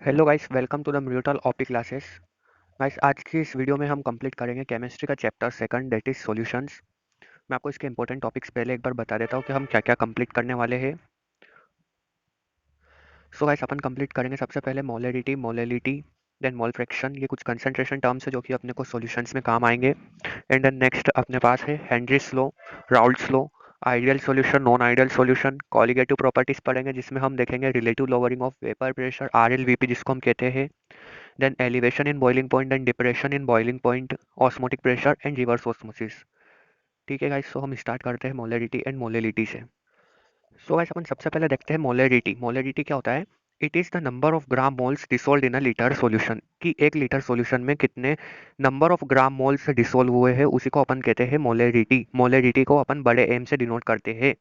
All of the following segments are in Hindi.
Hello guys, welcome to the mutual OP classes. Guys, आज की इस वीडियो में हम कंप्लीट करेंगे केमिस्ट्री का chapter second, that is solutions. मैं आपको इसके इंपॉर्टेंट टॉपिक्स पहले एक बार बता देता हूँ कि हम क्या क्या कंप्लीट करने वाले हैं। सो गाइस, अपन कंप्लीट करेंगे सबसे पहले molarity, molality, then mole fraction. ये कुछ कंसंट्रेशन टर्म्स है जो कि अपने को सॉल्यूशंस में काम आएंगे। एंड देन नेक्स्ट अपने पास है Henry's law, Raoult's law, ideal solution, non ideal solution, colligative properties पढ़ेंगे जिसमें हम देखेंगे relative lowering of vapour pressure, RLVP जिसको हम कहते हैं, then elevation in boiling point and depression in boiling point, osmotic pressure and reverse osmosis। ठीक है गाइस, सो हम स्टार्ट करते हैं मोलरिटी एंड मोलेलिटी से। सो गाइस, अपन सबसे पहले देखते हैं मोलरिटी। मोलरिटी क्या होता है? It is the number of gram moles dissolved in a litre solution, कि एक लीटर सॉल्यूशन में कितने number of gram moles dissolve हुए हैं उसी को अपन कहते हैं मोलरिटी। मोलरिटी को अपन बड़े एम से डिनोट करते हैं।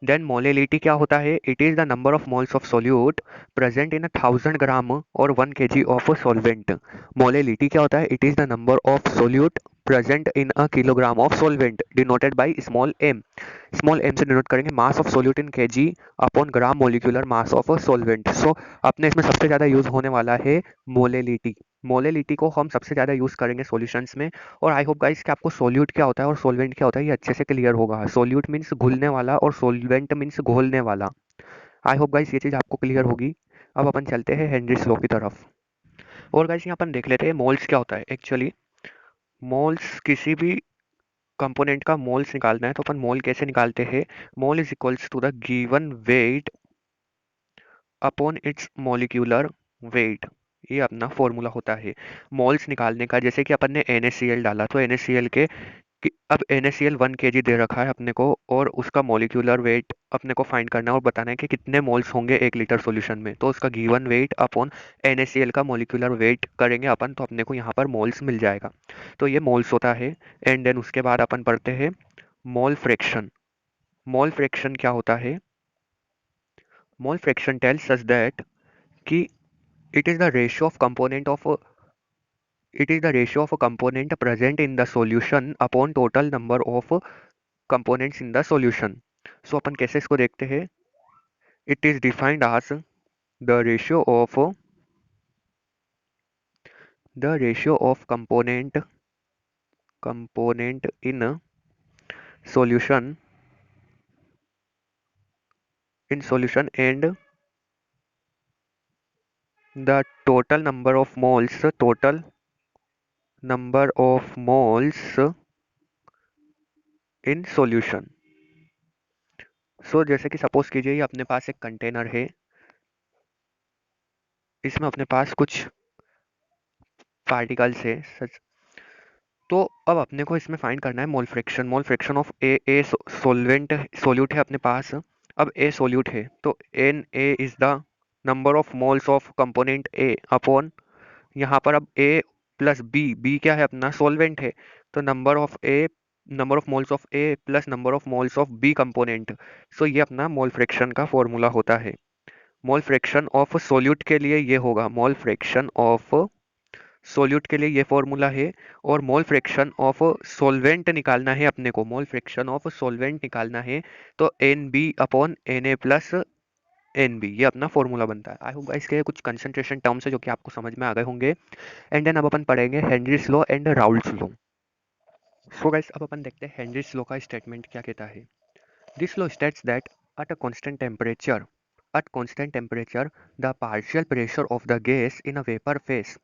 देन मोलेलिटी क्या होता है? It is the number of moles of solute present in 1000 gram और 1 kg ऑफ सॉल्वेंट। मोलेलिटी क्या होता है? It is the number of solute present in a kilogram of solvent denoted by small m. Small m से डिनोट करेंगे mass of solute in KG upon gram molecular mass of solvent. So अपने इसमें सबसे ज़्यादा यूज होने वाला है मोलेलिटी। मोलेलिटी को हम सबसे ज़्यादा यूज करेंगे सॉल्यूशंस में। और आई होप गाइस कि आपको सोल्यूट क्या होता है और सोलवेंट क्या होता है ये अच्छे से क्लियर होगा। सोल्यूट मीन्स घुलने वाला और सोलवेंट मीन्स घोलने वाला। आई होप गाइस ये चीज़ आपको क्लियर होगी। अब अपन चलते हैं हेनरीज लॉ की तरफ। और गाइस यहाँ अपन देख लेते हैं मोल्स क्या होता है एक्चुअली। मोल्स, किसी भी कंपोनेंट का मोल्स निकालना है तो अपन मोल कैसे निकालते हैं? Mole is equals to the given weight upon its molecular weight. ये अपना फॉर्मूला होता है मोल्स निकालने का। जैसे कि अपन ने NaCl डाला तो NaCl के कि अब NaCl 1 kg दे रखा है अपने को और उसका मॉलिक्यूलर वेट अपने को फाइंड करना है और बताना है कि कितने मोल्स होंगे 1 लीटर सॉल्यूशन में। तो उसका गिवन वेट अपॉन NaCl का मॉलिक्यूलर वेट करेंगे अपन तो अपने को यहाँ पर मोल्स मिल जाएगा। तो ये मोल्स होता है। एंड देन उसके बाद अपन पढ़ते हैं मोल फ्रैक्शन। मोल फ्रैक्शन क्या होता है? Mole fraction tells us that कि it is the ratio of component of it is the ratio of a component present in the solution upon total number of components in the solution। so अपन कैसे इसको देखते हैं? it is defined as the ratio of component in a solution and the total number of moles in solution। जैसे कि सपोज कीजिए ये अपने पास एक कंटेनर है, इसमें अपने पास कुछ पार्टिकल्स है सच। तो अब अपने को इसमें फाइंड करना है mole fraction. Mole fraction of a solvent solute है अपने पास। अब ए सोल्यूट है तो N A is the number of moles of component A upon यहाँ पर अब ए प्लस बी। बी क्या है? अपना सोलवेंट है। तो number of moles of A plus number of moles of B component. So ये अपना मोल फ्रैक्शन का फॉर्मूला होता है। मोल फ्रैक्शन ऑफ सोल्यूट के लिए ये होगा मोल फ्रैक्शन ऑफ सोल्यूट के लिए ये फॉर्मूला है। और मोल फ्रैक्शन ऑफ सोलवेंट निकालना है अपने को, मोल फ्रैक्शन ऑफ सोलवेंट निकालना है तो N B upon N A plus N B, ये अपना फॉर्मूला बनता है। आई होप इसके कुछ कंसंट्रेशन टर्म्स है जो कि आपको समझ में आ गए होंगे। एंड देन अब अपन पढ़ेंगे Henry's law and Raoult's law. So guys, अब अपन देखते हैं हेनरीज लॉ का स्टेटमेंट क्या कहता है। This law states that at a constant temperature at constant temperature the partial pressure of the gas in a vapor phase,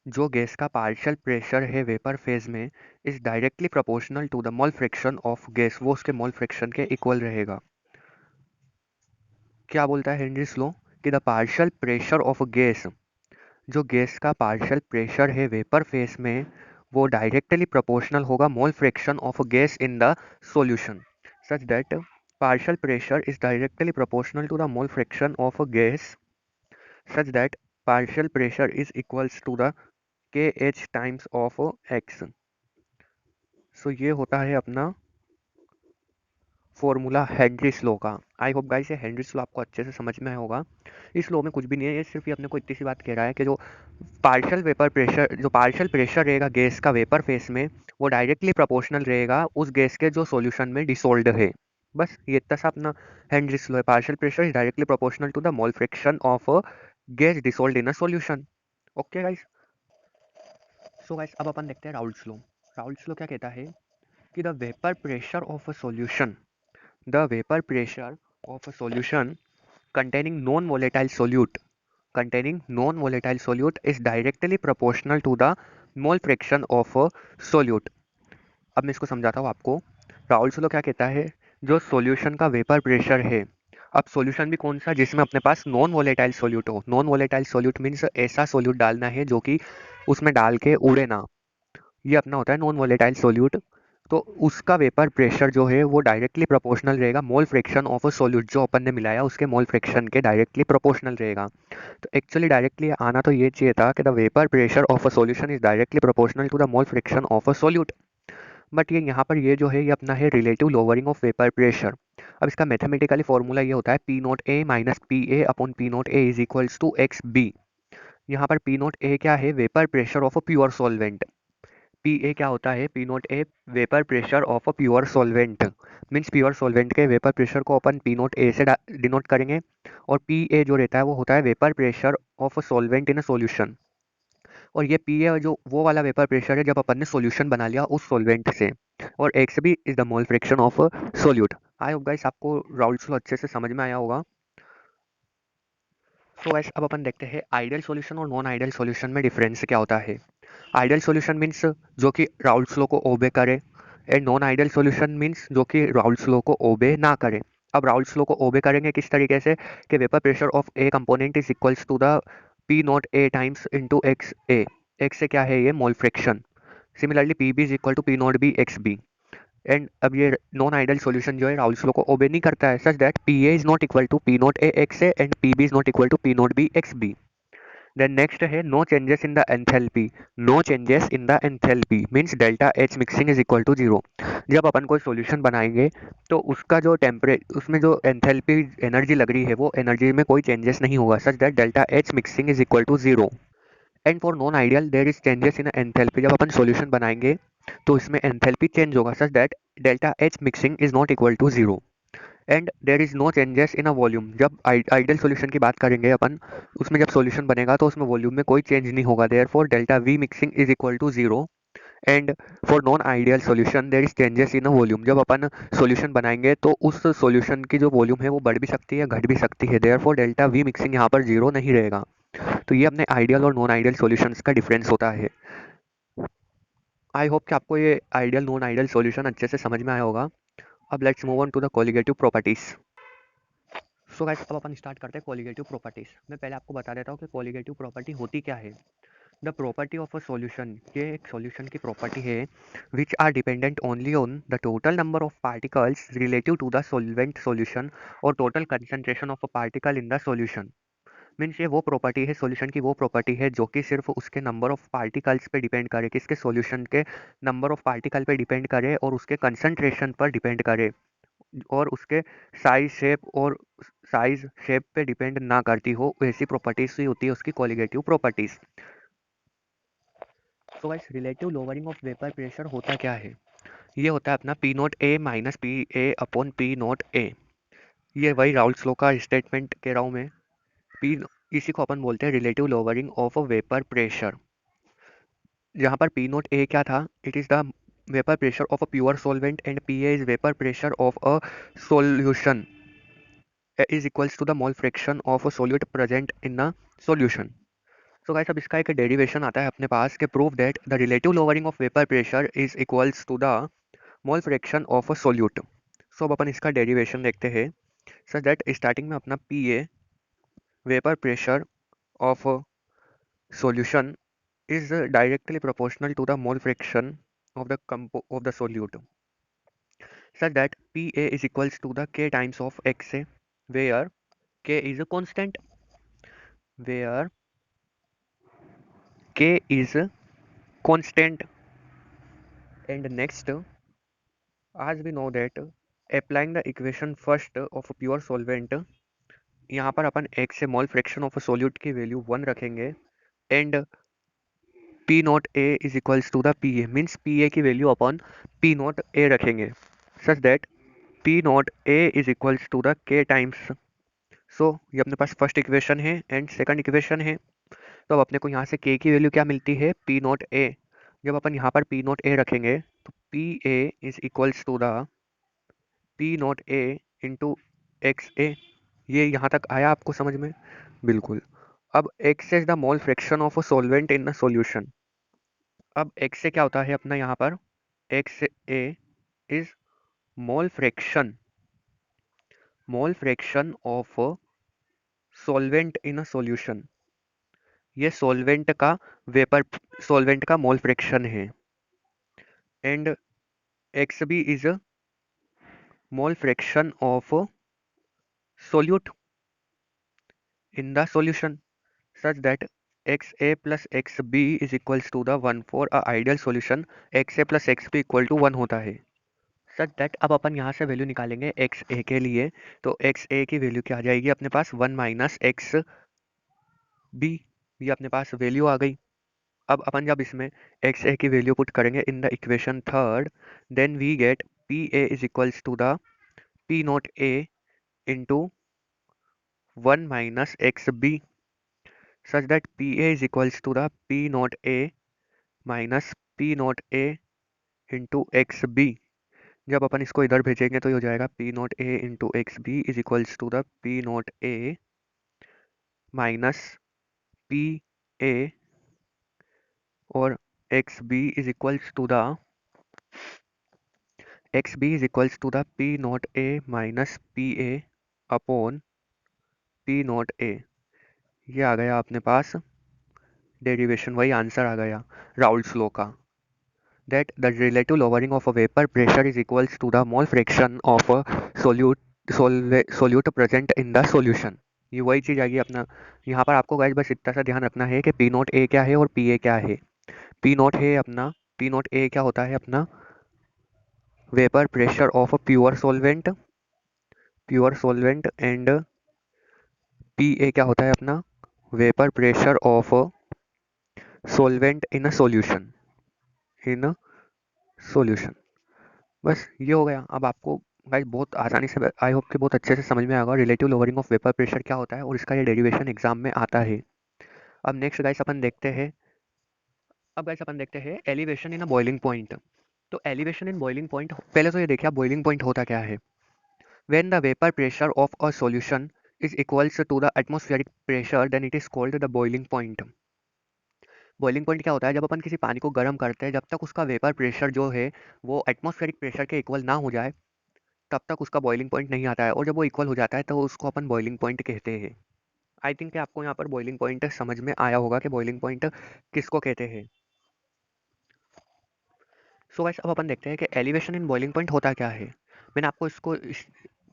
जो गैस का पार्शियल प्रेशर है वेपर फेज में, is directly proportional to the mole fraction of gas, वो उसके मोल फ्रैक्शन के इक्वल रहेगा। क्या बोलता है हेनरीज लॉ? कि the partial pressure of gas, जो गैस का पार्शियल प्रेशर है वेपर फेज में, वो डायरेक्टली प्रोपोर्शनल होगा मोल fraction of gas in the solution, such that partial pressure is directly proportional to the mole fraction of a gas, such that partial pressure is equals to the kh times of x। ये होता है अपना फॉर्मूला हेनरीज लॉ का। आई होप गाइस ये हेनरीज लॉ आपको अच्छे से समझ में आया होगा। इस लॉ में कुछ भी नहीं है, ये सिर्फ ये अपने को इतनी सी बात कह रहा है कि जो पार्शियल प्रेशर रहेगा गैस का वेपर फेस में, वो डायरेक्टली प्रोपोर्शनल रहेगा उस गैस के जो सॉल्यूशन में डिसोल्ड है। बस ये इतना सा अपना हेनरीज लॉ है। Partial pressure is directly proportional to the mole fraction of gas dissolved in a solution. Okay guys, so guys अब अपन देखते हैं राउल्ट्स लॉ। राउल्ट्स लॉ क्या कहता है कि the vapour pressure of a solution, the vapour pressure of a solution containing non-volatile solute, containing non-volatile solute is directly proportional to the mole fraction of a solute। अब मैं इसको समझाता हूँ आपको। राउल्स लॉ क्या कहता है, जो सॉल्यूशन का वेपर प्रेशर है, अब सॉल्यूशन भी कौन सा, जिसमें अपने पास नॉन वोलेटाइल सोल्यूट हो। नॉन वोलेटाइल सोल्यूट मीन्स ऐसा सोल्यूट डालना है जो कि उसमें डाल के उड़े ना, ये अपना होता है नॉन वोलेटाइल सोल्यूट। तो उसका वेपर प्रेशर जो है वो डायरेक्टली प्रोपोर्शनल रहेगा मोल फ्रैक्शन ऑफ अ सोल्यूट, जो अपन ने मिलाया उसके मोल फ्रैक्शन के डायरेक्टली प्रोपोर्शनल रहेगा। तो एक्चुअली डायरेक्टली आना तो ये चाहिए था कि the vapour pressure of a solution is directly proportional to the mole fraction of a solute. But ये यहाँ पर ये जो है ये अपना है relative lowering of vapour pressure. अब इसका मैथमेटिकली फॉर्मूला ये होता है P note A minus P A upon P note A is equals to X B. यहाँ पर पी नोट ए क्या है, vapour pressure of a pure solvent. P A क्या होता है, P note A vapour pressure of a pure solvent, means pure solvent के वेपर प्रेशर को अपन पी नोट ए से डिनोट करेंगे। और पी ए जो रहता है वो होता है vapour pressure of a solvent in a solution. और ये पी ए जो वो वाला वेपर प्रेशर है जब अपन ने सॉल्यूशन बना लिया उस सॉल्वेंट से। और X B is the mole fraction of solute. I hope guys आपको राउल्ट्स लॉ अच्छे से समझ में आया होगा। सो गाइस अब अपन देखते हैं आइडियल सॉल्यूशन और नॉन आइडियल सॉल्यूशन में डिफरेंस क्या होता है। आइडियल सॉल्यूशन मीन्स जो कि राउल्ट्स लॉ को ओबे करे, and non ideal solution means जो कि राउल्ट्स लॉ को ओबे ना करे। अब राउल्ट्स लॉ को ओबे करेंगे किस तरीके से, कि vapour pressure of a component is equals to the P not A times into X A. X से क्या है ये mole fraction. Similarly P B is equal to P not B X B. And अब ये नॉन आइडियल सॉल्यूशन जो है राउल्स लॉ को ओबे नहीं करता है, such that P A is not equal to P not A X A and P B is not equal to P not B X B. Then next है no changes in the enthalpy. No changes in the enthalpy means delta H mixing is equal to zero. जब अपन कोई सॉल्यूशन बनाएंगे तो उसका जो उसमें जो एंथैल्पी एनर्जी लग रही है वो एनर्जी में कोई चेंजेस नहीं होगा, such that delta H mixing is equal to zero. And for non ideal there is changes in enthalpy. जब अपन सॉल्यूशन बनाएंगे तो इसमें एंथैल्पी चेंज होगा, such that delta H mixing is not equal to zero. And there is no changes in a volume. जब आइडियल सॉल्यूशन की बात करेंगे अपन, उसमें जब सॉल्यूशन बनेगा तो उसमें वॉल्यूम में कोई चेंज नहीं होगा, there for delta V mixing is equal to zero. And for non ideal solution there is changes in a volume. जब अपन सॉल्यूशन बनाएंगे तो उस सॉल्यूशन की जो वॉल्यूम है वो बढ़ भी सकती है घट भी सकती है, there for delta V mixing यहाँ पर जीरो नहीं रहेगा। तो ये अपने आइडियल और नॉन आइडियल सॉल्यूशंस का डिफरेंस होता है। आई होप कि आपको ये आइडियल नॉन आइडियल सॉल्यूशन अच्छे से समझ में आया होगा। अब let's move on to the colligative properties. So guys अब अपन स्टार्ट करते हैं कोलिगेटिव प्रॉपर्टीज। मैं पहले आपको बता देता हूँ कि कोलिगेटिव प्रॉपर्टी होती क्या है। The property of a solution, ये एक सॉल्यूशन की प्रॉपर्टी है which are dependent only on the total number of particles relative to the solvent solution और total concentration of a particle in the solution. Means ये वो प्रॉपर्टी है, सॉल्यूशन की वो प्रॉपर्टी है जो कि सिर्फ उसके नंबर ऑफ पार्टिकल्स पे डिपेंड करे, किसके सॉल्यूशन के नंबर ऑफ पार्टिकल पे डिपेंड करे और उसके कंसंट्रेशन पर डिपेंड करे, और उसके साइज शेप पे डिपेंड ना करती हो, ऐसी प्रॉपर्टीज ही होती है उसकी colligative properties. So guys relative lowering of vapour pressure होता क्या है, ये होता है अपना P note A minus P A upon P note A. ये वही राउल्स लॉ का स्टेटमेंट कह रहा हूँ मैं। पी इसी को अपन बोलते हैं relative lowering of a vapour pressure. जहाँ पर पी नोट ए क्या था, it is the vapour pressure of a pure solvent and P A is vapour pressure of a solution is equals to the mole fraction of a solute present in a solution। So guys अब इसका एक डेरिवेशन आता है अपने पास कि prove that the relative lowering of vapour pressure is equals to the mole fraction of a solute. So अब अपन इसका डेरिवेशन देखते हैं। सो दैट स्टार्टिंग में अपना P A vapour pressure of solution is directly proportional to the mole fraction of the solute, such that Pa is equals to the K times of Xa, where K is a constant, where K is a constant. And next, as we know that applying the equation first of a pure solvent, यहाँ पर अपन x से मोल फ्रैक्शन ऑफ सोल्यूट की वैल्यू 1 रखेंगे and P not A is equals to the P A, means P A की वैल्यू अपन पी नॉट ए रखेंगे, such that P not A is equals to the K times so ये अपने पास फर्स्ट इक्वेशन है एंड सेकंड इक्वेशन है। तो अब अपने को यहाँ से के की वैल्यू क्या मिलती है, पी नॉट ए। जब अपन यहाँ पर पी नॉट ए रखेंगे तो P A is equals to the P not A into X A. ये यहाँ तक आया आपको समझ में? बिल्कुल। अब X is the mole fraction of a solvent in the solution. अब एक्स से क्या होता है अपना यहाँ पर, X A is mole fraction of solvent in a solution. ये सॉल्वेंट का मोल फ्रैक्शन है। And X B is mole fraction of solute in the solution such that xa plus xb is equals to the 1 for a ideal solution xa plus xb equal to 1 होता है। सच दैट अब अपन यहाँ से वैल्यू निकालेंगे एक्स ए के लिए, तो एक्स ए की वैल्यू क्या आ जाएगी अपने पास, 1 माइनस एक्स बी। ये अपने पास वैल्यू आ गई। अब अपन जब इसमें एक्स ए की वैल्यू पुट करेंगे in the equation third, then we get P A is equals to the P not A into 1 minus X B, such that PA is equals to the P naught A minus P naught A into X B. जब अपन इसको इधर भेजेंगे तो ये हो जाएगा P naught A into X B is equals to the P naught A minus P A और X B is equals to the P naught A minus P A upon P naught A। ये आ गया अपने पास डेरिवेशन, वही आंसर आ गया राउल्ट्स लॉ का, that the relative lowering of a vapor pressure is equals to the mole fraction of a solute present in the solution। ये वही चीज़ आएगी अपना। यहाँ पर आपको गाइस बस इतना सा ध्यान रखना है कि पी नोट ए क्या है और पी ए क्या है। पी नोट है अपना, पी नोट ए क्या होता है अपना, vapour pressure of a pure solvent and P A क्या होता है अपना, vapour pressure of solvent in a solution. बस ये हो गया। अब आपको गाइस बहुत आसानी से, आई होप कि बहुत अच्छे से समझ में आएगा relative lowering of vapour pressure क्या होता है और इसका ये डेरिवेशन एग्जाम में आता है। अब नेक्स्ट गाइस अपन देखते हैं, elevation in a boiling point. तो एलिवेशन इन बॉइलिंग पॉइंट, पहले तो ये देखिए बॉइलिंग पॉइंट होता क्या है। When the vapour pressure of a solution is equals to the atmospheric pressure then it is called the boiling point. Boiling point क्या होता है, जब अपन किसी पानी को गर्म करते हैं, जब तक उसका वेपर प्रेशर जो है वो एटमॉस्फेरिक प्रेशर के इक्वल ना हो जाए तब तक उसका बॉइलिंग पॉइंट नहीं आता है, और जब वो इक्वल हो जाता है तो उसको अपन बॉइलिंग पॉइंट कहते हैं। आई थिंक कि आपको यहाँ पर बॉइलिंग पॉइंट समझ में आया होगा कि बॉइलिंग पॉइंट किसको कहते हैं। सो गाइस अब अपन देखते हैं कि एलिवेशन इन बॉइलिंग पॉइंट होता क्या है। मैंने आपको इसको इस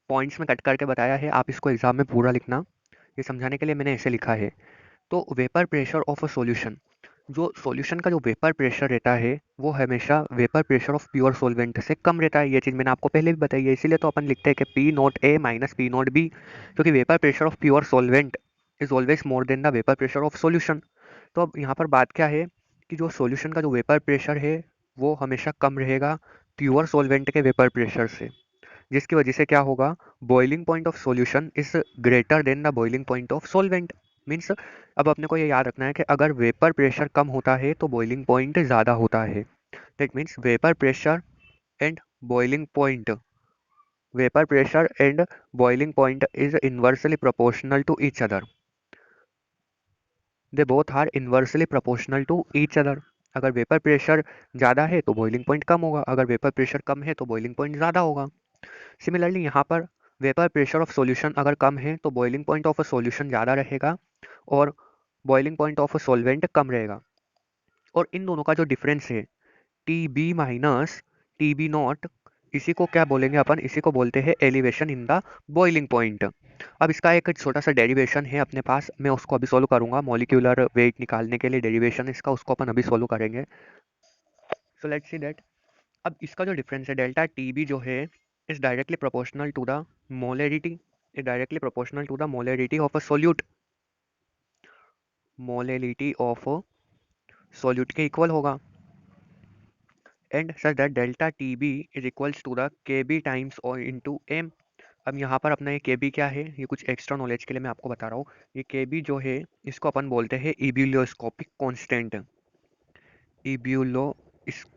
पॉइंट्स में कट करके बताया है, आप इसको एग्जाम में पूरा लिखना। ये समझाने के लिए मैंने ऐसे लिखा है। तो vapour pressure of a solution, जो सॉल्यूशन का जो वेपर प्रेशर रहता है वो हमेशा vapour pressure of pure solvent से कम रहता है। ये चीज़ मैंने आपको पहले भी बताई है, इसीलिए तो अपन लिखते हैं कि P not A minus P not B, क्योंकि vapour pressure of pure solvent is always more than the vapour pressure of solution. तो अब यहाँ पर बात क्या है कि जो सॉल्यूशन का जो वेपर प्रेशर है वो हमेशा कम रहेगा प्योर सॉल्वेंट के वेपर प्रेशर से, जिसकी वजह से क्या होगा, boiling point of solution is greater than the boiling point of solvent. Means अब अपने को ये याद रखना है कि अगर वेपर प्रेशर कम होता है तो बॉइलिंग पॉइंट ज़्यादा होता है। That means and boiling point vapour pressure and boiling point is inversely proportional to each other. They both are inversely proportional to each other. अगर वेपर प्रेशर ज़्यादा है तो बॉइलिंग पॉइंट कम होगा, अगर वेपर प्रेशर कम है तो बॉइलिंग पॉइंट ज़्यादा होगा। सिमिलरली यहाँ पर वेपर प्रेशर ऑफ सॉल्यूशन अगर कम है तो boiling point of a solution ज़्यादा रहेगा और boiling point of a solvent कम रहेगा। और इन दोनों का जो डिफरेंस है T B minus T B nought, इसी को क्या बोलेंगे अपन, इसी को बोलते हैं elevation in the boiling point. अब इसका एक छोटा सा डेरिवेशन है अपने पास, मैं उसको अभी सोल्व करूंगा। मॉलिक्यूलर वेट निकालने के लिए डेरिवेशन इसका, उसको अपन अभी सोल्व करेंगे। सो लेट्स सी दैट अब इसका जो डिफरेंस है डेल्टा टी बी जो है is directly proportional to the molarity, is directly proportional to the molarity of a solute, molarity of solute के इक्वल होगा। And such that delta T B is equals to the K B times और इंटू एम। अब यहाँ पर अपना ये के बी क्या है, ये कुछ एक्स्ट्रा नॉलेज के लिए मैं आपको बता रहा हूँ। ये के बी जो है इसको अपन बोलते हैं इब्यूलियोस्कोपिक कांस्टेंट। इब्यूलोस्कोपिक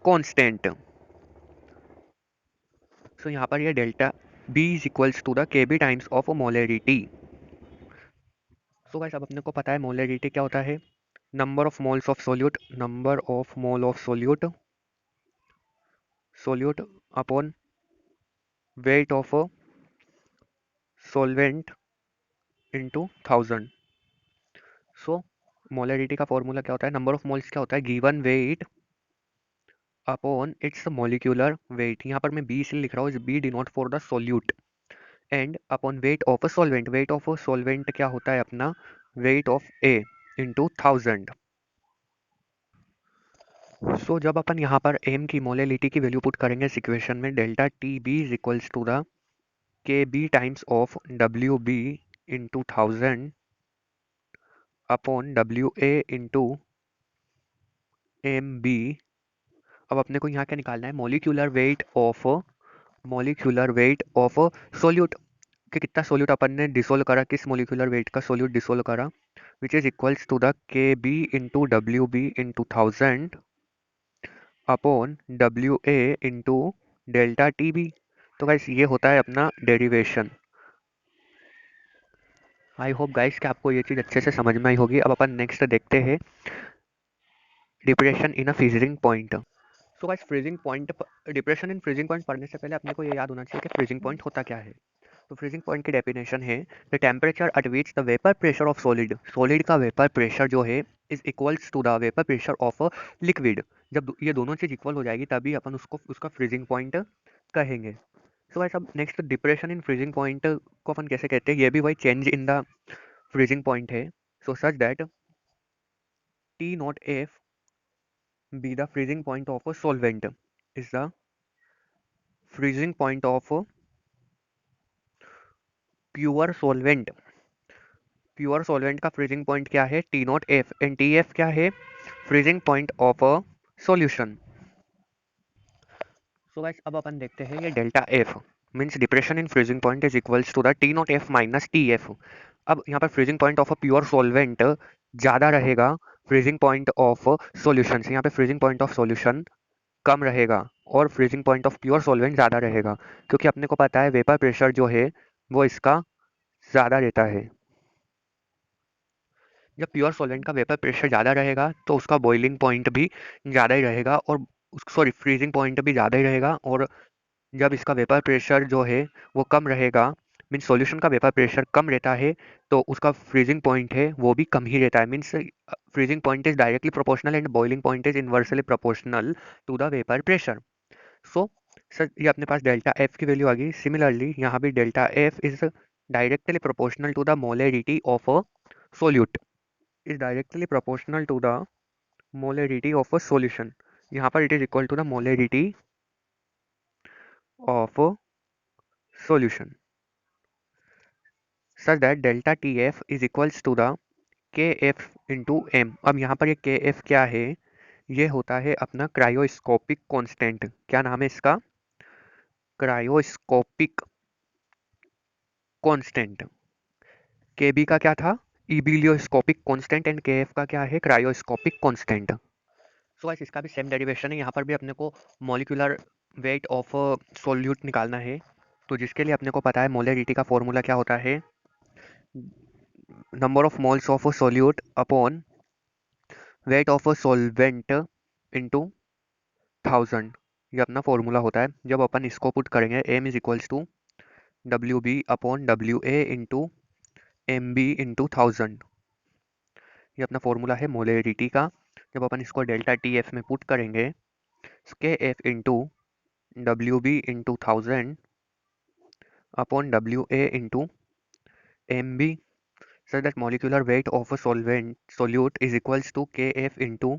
कांस्टेंट। सो यहाँ पर ये delta B is equals to the K B times of molarity. So guys अब अपने को पता है मोलरिटी क्या होता है, number of moles of solute, number of mole of solute, solute upon weight of solvent into 1000। So molarity का फॉर्मूला क्या होता है, नंबर ऑफ मोल्स क्या होता है, given weight upon its molecular weight. यहाँ पर मैं बी इसलिए लिख रहा हूँ, B denote for the solute, and upon weight of a solvent. Weight of a solvent क्या होता है अपना, weight of A into 1000। So जब अपन यहाँ पर एम की मोलरिटी की वैल्यू पुट करेंगे इस इक्वेशन में, delta T B is equals to the K B times of W B into 1000 upon W A into M B. अब अपने को यहाँ क्या निकालना है, मोलिकुलर वेट ऑफ सोल्यूट, कि कितना सोल्यूट अपन ने डिसोल्व करा, किस मोलिकुलर वेट का सोल्यूट डिसोल्व करा, which is equals to the K B into W B into 1000 upon W A into delta T B. तो गाइस ये होता है अपना डेरिवेशन। आई होप गाइस कि आपको ये चीज़ अच्छे से समझ में आई होगी। अब अपन नेक्स्ट देखते हैं depression in a freezing point. So guys freezing point, depression in freezing point पढ़ने से पहले अपने को ये याद होना चाहिए कि फ्रीजिंग पॉइंट होता क्या है। तो फ्रीजिंग पॉइंट की डेफिनेशन है the temperature at which the vapour pressure of solid, solid का वेपर प्रेशर जो है is equals to the vapour pressure of a liquid. जब ये दोनों चीज़ इक्वल हो जाएगी तभी अपन उसको उसका फ्रीजिंग पॉइंट कहेंगे। सो गाइस अब next depression in freezing point को अपन कैसे कहते हैं, ये भी वही change in the freezing point है। So such that T not F be the freezing point of a solvent is the freezing point of a pure solvent। Pure solvent का फ्रीजिंग पॉइंट क्या है, T not F, and T F क्या है, freezing point of a solution. So guys अब अपन देखते हैं ये delta F means depression in freezing point is equals to the T not F minus T F. अब यहाँ पर freezing point of a pure solvent ज़्यादा रहेगा फ्रीजिंग पॉइंट ऑफ सॉल्यूशन से, यहाँ पे फ्रीजिंग पॉइंट ऑफ सॉल्यूशन कम रहेगा और freezing point of pure solvent ज़्यादा रहेगा, क्योंकि अपने को पता है वेपर प्रेशर जो है वो इसका ज़्यादा रहता है। जब प्योर सॉल्वेंट का वेपर प्रेशर ज़्यादा रहेगा तो उसका बॉइलिंग पॉइंट भी ज़्यादा ही रहेगा, और सॉरी फ्रीजिंग पॉइंट भी ज़्यादा ही रहेगा। और जब इसका वेपर प्रेशर जो है वो कम रहेगा, मीन्स सॉल्यूशन का वेपर प्रेशर कम रहता है, तो उसका फ्रीजिंग पॉइंट है वो भी कम ही रहता है। Means freezing point is directly proportional and boiling point is inversely proportional to the vapour pressure. So sir ये अपने पास डेल्टा एफ की वैल्यू आ गई। सिमिलरली यहाँ भी delta F is directly proportional to the molarity of a solute, is directly proportional to the molarity of a solution। यहाँ पर it is equal to the molarity of a solution such that delta TF is equals to the KF into M। अब यहाँ पर ये KF क्या है, ये होता है अपना क्रायोस्कोपिक कांस्टेंट। क्या नाम है इसका, क्रायोस्कोपिक कांस्टेंट। KB का क्या था, इबिलियोस्कोपिक कांस्टेंट, एंड KF का क्या है, क्रायोस्कोपिक कांस्टेंट। सो गाइस इसका भी सेम डेरिवेशन है, यहाँ पर भी अपने को मॉलिक्यूलर वेट ऑफ सोल्यूट निकालना है। तो जिसके लिए अपने को पता है मोलरिटी का फॉर्मूला क्या होता है, number of moles of solute upon weight of solvent into 1000। ये अपना फॉर्मूला होता है। जब अपन इसको पुट करेंगे M is equals to W B upon W A into M B into 1000। ये अपना फॉर्मूला है मोलरिटी का। जब अपन इसको डेल्टा टी एफ में पुट करेंगे, K F into W B into 1000 upon WA into MB, such that molecular weight of a solute is equals to Kf into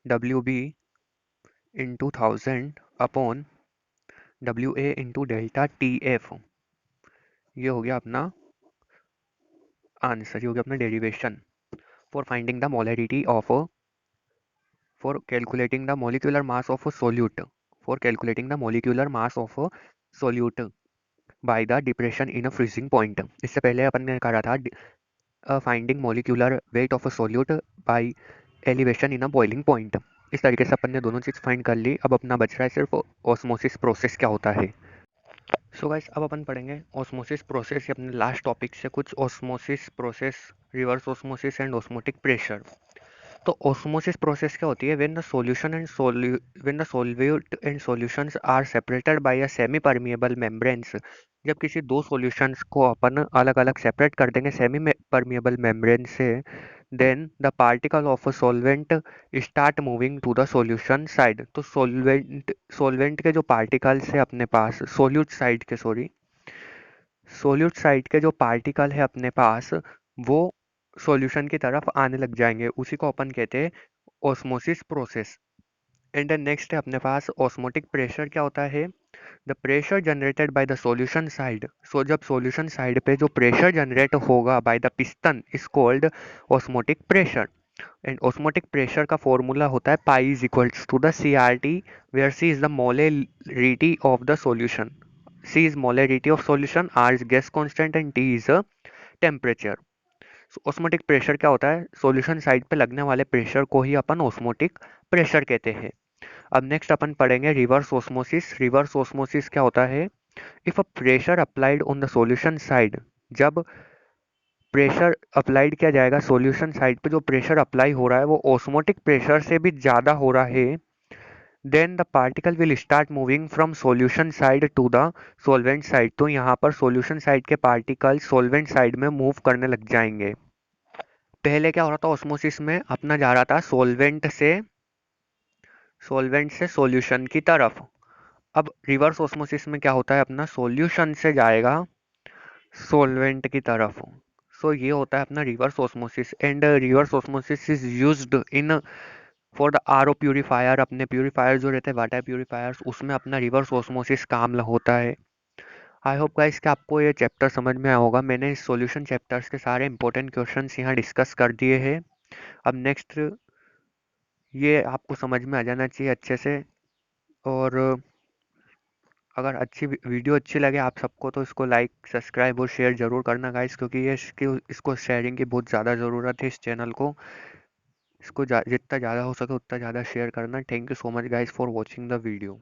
WB into 1000 upon WA into delta TF। ये हो गया अपना आंसर, ये हो गया अपना derivation for finding the molarity of, for calculating the molecular mass of a solute, for calculating the molecular mass of a solute by the depression in a freezing point. इससे पहले अपन ने करा था finding molecular weight of a solute by elevation in a boiling point. इस तरीके से अपन ने दोनों चीज़ फाइंड कर ली। अब अपना बच रहा है सिर्फ ऑस्मोसिस प्रोसेस क्या होता है। सो गाइस अब अपन पढ़ेंगे ऑस्मोसिस प्रोसेस, अपने लास्ट टॉपिक से कुछ osmosis process, reverse osmosis and osmotic pressure. तो ऑस्मोसिस प्रोसेस क्या होती है? When the solution and when the solvent and solutions are separated by a semi permeable membranes. जब किसी दो सॉल्यूशंस को अपन अलग अलग सेपरेट कर देंगे सेमी परमिएबल मेम्ब्रेन से, then the particle of a solvent start moving to the solution side. तो सॉल्वेंट के जो पार्टिकल्स है अपने पास, सोल्यूट साइड के जो पार्टिकल है अपने पास, वो सॉल्यूशन की तरफ आने लग जाएंगे। उसी को अपन कहते हैं ऑस्मोसिस प्रोसेस। एंड नेक्स्ट है अपने पास ऑस्मोटिक प्रेशर। क्या होता है? The pressure generated by the solution side. So जब सॉल्यूशन साइड पे जो प्रेशर जनरेट होगा by the piston is called osmotic pressure. And osmotic pressure का फॉर्मूला होता है pi is equals to the C R T, where C is the molarity of the solution. C is molarity of solution, R is gas constant and T is a temperature. Osmotic pressure क्या होता है? सॉल्यूशन साइड पे लगने वाले प्रेशर को ही अपन ऑस्मोटिक प्रेशर कहते हैं। अब नेक्स्ट अपन पढ़ेंगे रिवर्स ऑस्मोसिस। रिवर्स ऑस्मोसिस क्या होता है? If a pressure applied on the solution side, जब प्रेशर अप्लाइड किया जाएगा सॉल्यूशन साइड पे, जो प्रेशर अप्लाई हो रहा है वो ऑस्मोटिक प्रेशर से भी ज़्यादा हो रहा है, then the particle will start moving from solution side to the solvent side. तो यहाँ पर सॉल्यूशन साइड के पार्टिकल सॉल्वेंट साइड में मूव करने लग जाएंगे। पहले क्या हो रहा था ऑस्मोसिस में? अपना जा रहा था सॉल्वेंट से सॉल्यूशन की तरफ। अब रिवर्स ऑस्मोसिस में क्या होता है? अपना सॉल्यूशन से जाएगा सॉल्वेंट की तरफ। सो ये होता है अपना reverse osmosis. And reverse osmosis is used in for the R O purifier. अपने प्यूरीफायर जो रहते हैं वाटर प्यूरीफायर्स, उसमें अपना रिवर्स ऑस्मोसिस काम होता है। आई होप गाइस कि आपको ये चैप्टर समझ में आया होगा। मैंने इस सॉल्यूशन चैप्टर्स के सारे इंपॉर्टेंट क्वेश्चंस यहाँ डिस्कस कर दिए हैं। अब नेक्स्ट ये आपको समझ में आ जाना चाहिए अच्छे से। और अगर वीडियो अच्छी लगे आप सबको तो इसको लाइक सब्सक्राइब और शेयर ज़रूर करना गाइस, क्योंकि ये इसको शेयरिंग की बहुत ज़्यादा ज़रूरत है इस चैनल को। इसको जितना ज़्यादा हो सके उतना ज़्यादा शेयर करना। Thank you so much guys for watching the video.